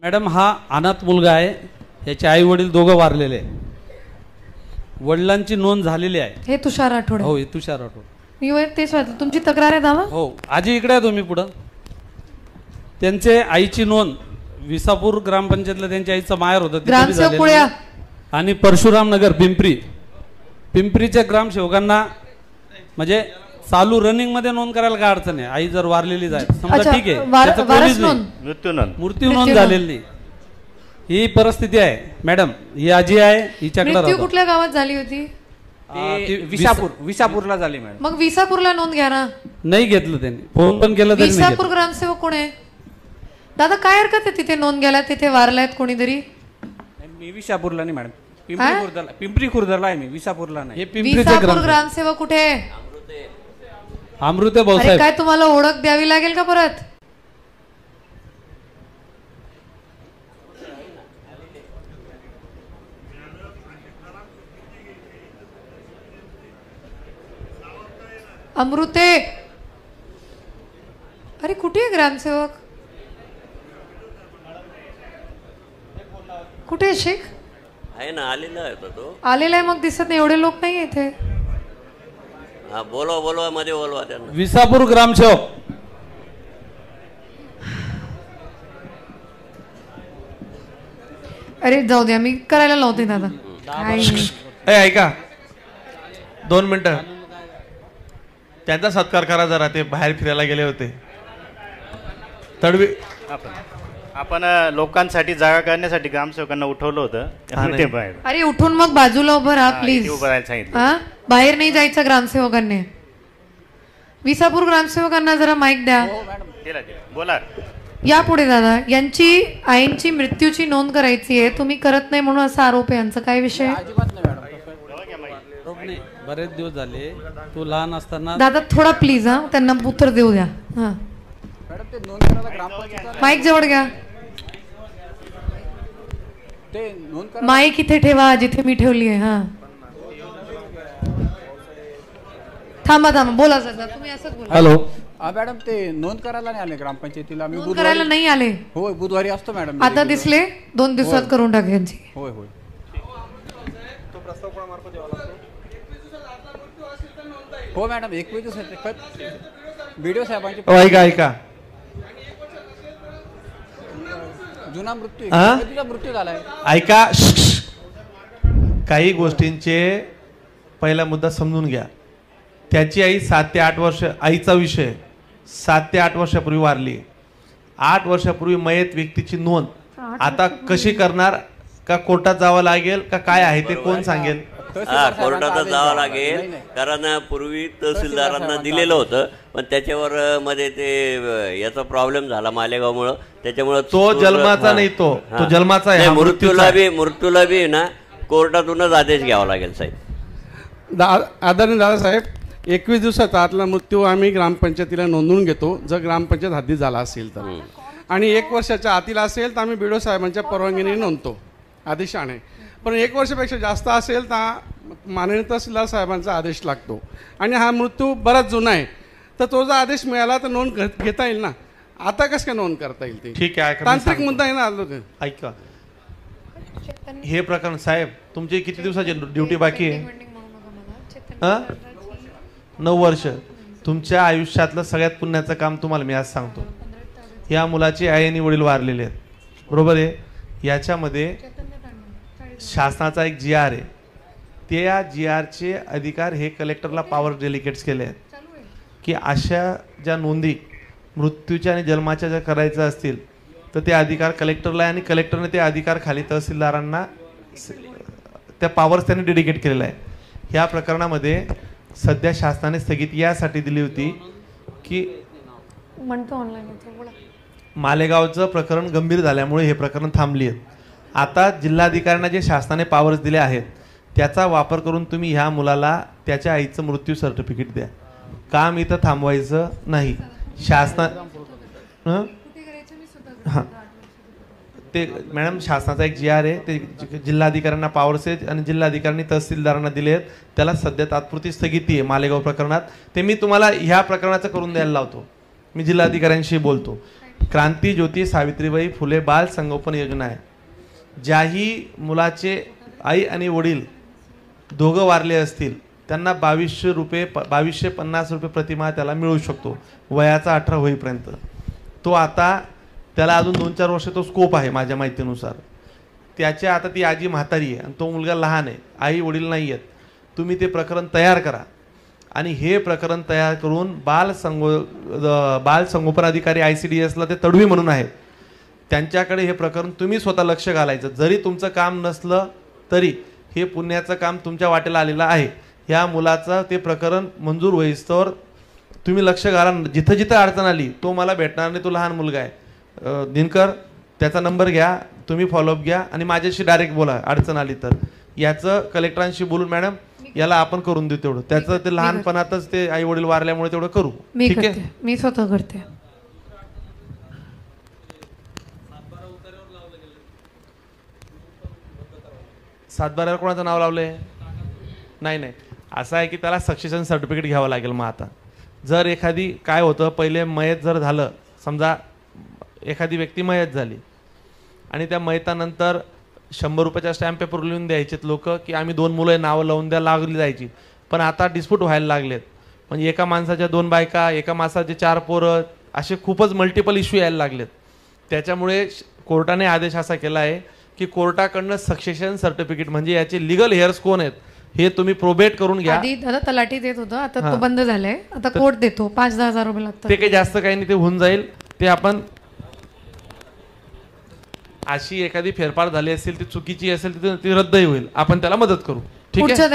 Madam हा अनाथ मुलगा आहे, याचे आई वडील दोघं वारलेले आहे, वडिलांची नोंद झालेली आहे. हे तुषार राठोड. हो, हे तुषार राठोड. मी तेच वाटलं तुमची तक्रार आहे दादा. हो, आजी इकडे आहे तुम्ही पुढं. त्यांचे आईची नोंद विसापूर ग्रामपंचायतला त्यांच्या आईचं माहेर होतं ग्रामसेवक आणि परशुराम नगर पिंपरीच्या ग्रामसेवकांना म्हणजे चालू रनिंग मध्ये नोंद करायला काय अडचण आहे. आई जर वारलेली जाय समजा ठीक आहे, मृत्यू नोंद झालेली नाही, ही परिस्थिती आहे. मॅडम ही आजी आहे, हिच्याकडे कुठल्या गावात झाली होती? विसापूरला झाली मॅडम. मग विसापूरला नोंद घ्या ना. नाही घेतलं त्यांनी, फोन पण केलं. विसापूर ग्रामसेवक कोण आहे दादा? काय हरकत आहे तिथे नोंद घ्यायला? तिथे वारलायत कोणीतरी? मी विसापूरला नाही मॅडम, पिंपरी खुर्दला आहे मी, विसापूरला नाही. विसापूर ग्रामसेवक कुठे? अमृते भाऊसाहेब. काय तुम्हाला ओळख द्यावी लागेल का परत? अमृते, अरे कुठे आहे ग्रामसेवक? कुठे आहे शेख? आहे ना, आलेला आहे तो. आलेला आहे, मग दिसत नाही. एवढे लोक नाही इथे. हा, बोलवा मध्ये बोलवा त्यांना. विसापूर ग्रामसेवक. अरे जाऊ द्या, मी करायला लावते दादा. ऐका 2 मिनिटं, त्यांचा सत्कार करा जरा. ते बाहेर फिरायला गेले होते. तडवी आपण लोकांसाठी जागा करण्यासाठी ग्रामसेवकांना उठवलं होतं. अरे उठून मग बाजूला उभं राहा प्लीज. बाहेर नाही जायचं ग्रामसेवकांनी. विसापूर ग्रामसेवकांना जरा माईक द्या. बोला. या पुढे दादा. यांची आईंची मृत्यूची नोंद करायची आहे, तुम्ही करत नाही म्हणून असा आरोप आहे. यांचा काय विषय? बरेच दिवस झाले. तू लहान असताना दादा थोडा प्लीज. हा, त्यांना उत्तर देऊ द्या. हा, माईक जवळ घ्या. माईक इथे ठेवा जिथे मी ठेवली आहे. हा, थांबा बोला सर, तुम्ही असंच बोला. हॅलो. मॅडम ते नोंद करायला नाही आले ग्रामपंचायतीला. मी नोंद करायला नाही आले. होय, बुधवारी असतो मॅडम. आता दिसले 2 दिवसात करून टाक यांची. होय. तो प्रस्ताव कोणामार्फत द्यावा लागतो? हो मॅडम, 21 दिवसात व्हिडिओ साहेबांची. ऐका जुना मृत्यू झालाय. ऐका, काही गोष्टींचे पहिला मुद्दा समजून घ्या. त्याची आई 7 ते 8 वर्ष, आईचा विषय 7 ते 8 वर्षापूर्वी वारली. 8 वर्षापूर्वी मयत व्यक्तीची नोंद आता कशी करणार? का कोर्टात जावं लागेल का काय आहे ते कोण सांगेल? कोर्टातच जावं लागेल, कारण पूर्वी तहसीलदारांना दिलेलं होतं, पण त्याच्यावर मध्ये ते याचा प्रॉब्लेम झाला मालेगावमुळे. त्याच्यामुळे तो जन्माचा नाही, तो जन्माचा आहे. मृत्यूला बी ना कोर्टातूनच आदेश घ्यावा लागेल साहेब. आदरणीय दादासाहेब, 21 दिवसाचा आतला मृत्यू आम्ही ग्रामपंचायतीला नोंदवून घेतो जर ग्रामपंचायत हद्दीत झाला असेल तर, आणि 1 वर्षाच्या आतील असेल तर आम्ही बीडीओ साहेबांच्या परवानगीने नोंदतो आदेशाने. पण 1 वर्षापेक्षा जास्त असेल तर माननीय तहसीलदार साहेबांचा आदेश लागतो. आणि हा मृत्यू बराच जुना आहे, तर तो जर आदेश मिळाला तर नोंद घेता येईल ना. आता कसं काय नोंद करता येईल? ते ठीक आहे, तांत्रिक मुद्दा आहे ना. ऐका, हे प्रकरण साहेब तुमची किती दिवसाची ड्युटी बाकी आहे? 9 वर्ष. तुमच्या आयुष्यातलं सगळ्यात पुण्याचं काम तुम्हाला मी आज सांगतो. या मुलाची आई आणि वडील वारलेले आहेत, बरोबर आहे. याच्यामध्ये शासनाचा एक GR आहे. त्या GRचे अधिकार हे कलेक्टरला पॉवर डेलिकेट्स केले आहेत की अशा ज्या नोंदी मृत्यूच्या आणि जन्माच्या ज्या करायच्या असतील तर ते अधिकार कलेक्टरला आहे, आणि कलेक्टरने ते अधिकार खाली तहसीलदारांना त्या पॉवर्स त्यांनी डेडिकेट केलेला आहे. ह्या प्रकरणामध्ये सध्या शासनाने स्थगिती यासाठी दिली होती की मालेगावचं प्रकरण गंभीर झाल्यामुळे हे प्रकरण थांबली आहेत. आता जिल्हाधिकाऱ्यांना जे शासनाने पॉवर्स दिले आहेत त्याचा वापर करून तुम्ही ह्या मुलाला त्याच्या आईचं मृत्यू सर्टिफिकेट द्या. काम इथं थांबवायचं नाही. शासना हां, ते मॅडम शासनाचा एक GR आहे, ते जिल्हाधिकाऱ्यांना पॉवर्स आहेत आणि जिल्हाधिकाऱ्यांनी तहसीलदारांना दिले आहेत. त्याला सध्या तात्पुरती स्थगिती आहे मालेगाव प्रकरणात. ते मी तुम्हाला ह्या प्रकरणाचं करून द्यायला लावतो. मी जिल्हाधिकाऱ्यांशी बोलतो. क्रांती ज्योती सावित्रीबाई फुले बाल संगोपन योजना आहे. ज्याही मुलाचे आई आणि वडील दोघं वारले असतील त्यांना 2250 रुपये प्रतिमाह त्याला मिळू शकतो वयाचा 18 होईपर्यंत. तो आता त्याला अजून 2-4 वर्ष तो स्कोप आहे माझ्या माहितीनुसार. त्याच्या आता ती आजी म्हातारी आहे आणि तो मुलगा लहान आहे, आई वडील नाही आहेत. तुम्ही ते प्रकरण तयार करा आणि हे प्रकरण तयार करून बाल संगोपन अधिकारी ICDSला ते तडवी म्हणून आहेत त्यांच्याकडे हे प्रकरण तुम्ही स्वतः लक्ष घालायचं. जरी तुमचं काम नसलं तरी हे पुण्याचं काम तुमच्या वाटेला आलेलं आहे. ह्या मुलाचं ते प्रकरण मंजूर होईस्तोवर तुम्ही लक्ष घाला. जिथं जिथं अडचण आली तो मला भेटणार नाही, तो लहान मुलगा आहे. दिनकर त्याचा नंबर घ्या, तुम्ही फॉलोअप घ्या आणि माझ्याशी डायरेक्ट बोला अडचण आली तर. याचं कलेक्टरांशी बोलून मॅडम याला आपण करून देऊ तेवढं. त्याचं ते लहानपणातच ते आई वडील वारल्यामुळे तेवढं करू. ठीक आहे, मी स्वतः करते. सातबाऱ्यावर कोणाचं नाव लावलंय? नाही, असं आहे की त्याला सक्सेशन सर्टिफिकेट घ्यावं लागेल. मग आता जर एखादी काय होतं, पहिले मयत जर झालं, समजा एखादी व्यक्ती मयत झाली आणि त्या मयतानंतर 100 रुपयाच्या स्टॅम्प पेपर लिहून द्यायचेत लोक की आम्ही 2 मुलं नावं लावून द्या लागली जायची. पण आता डिस्प्यूट व्हायला लागलेत. म्हणजे एका माणसाच्या 2 बायका, एका माणसाचे 4 पोरं, असे खूपच मल्टिपल इश्यू यायला लागलेत. त्याच्यामुळे कोर्टाने आदेश असा केला आहे की कोर्टाकडनं सक्सेशन सर्टिफिकेट म्हणजे याचे लिगल हेअर्स कोण आहेत हे तुम्ही प्रोबेट करून घ्या. आधी दादा तलाठी देत होतं, आता तो बंद झालाय. आता कोर्ट देतो. 5-10 हजार रुपये लागतात. ते काही जास्त काही नाही, ते होऊन जाईल. ते आपण अशी एखादी फेरफार झाली असेल ती चुकीची असेल ती रद्दही होईल, आपण त्याला मदत करू. ठीक आहे.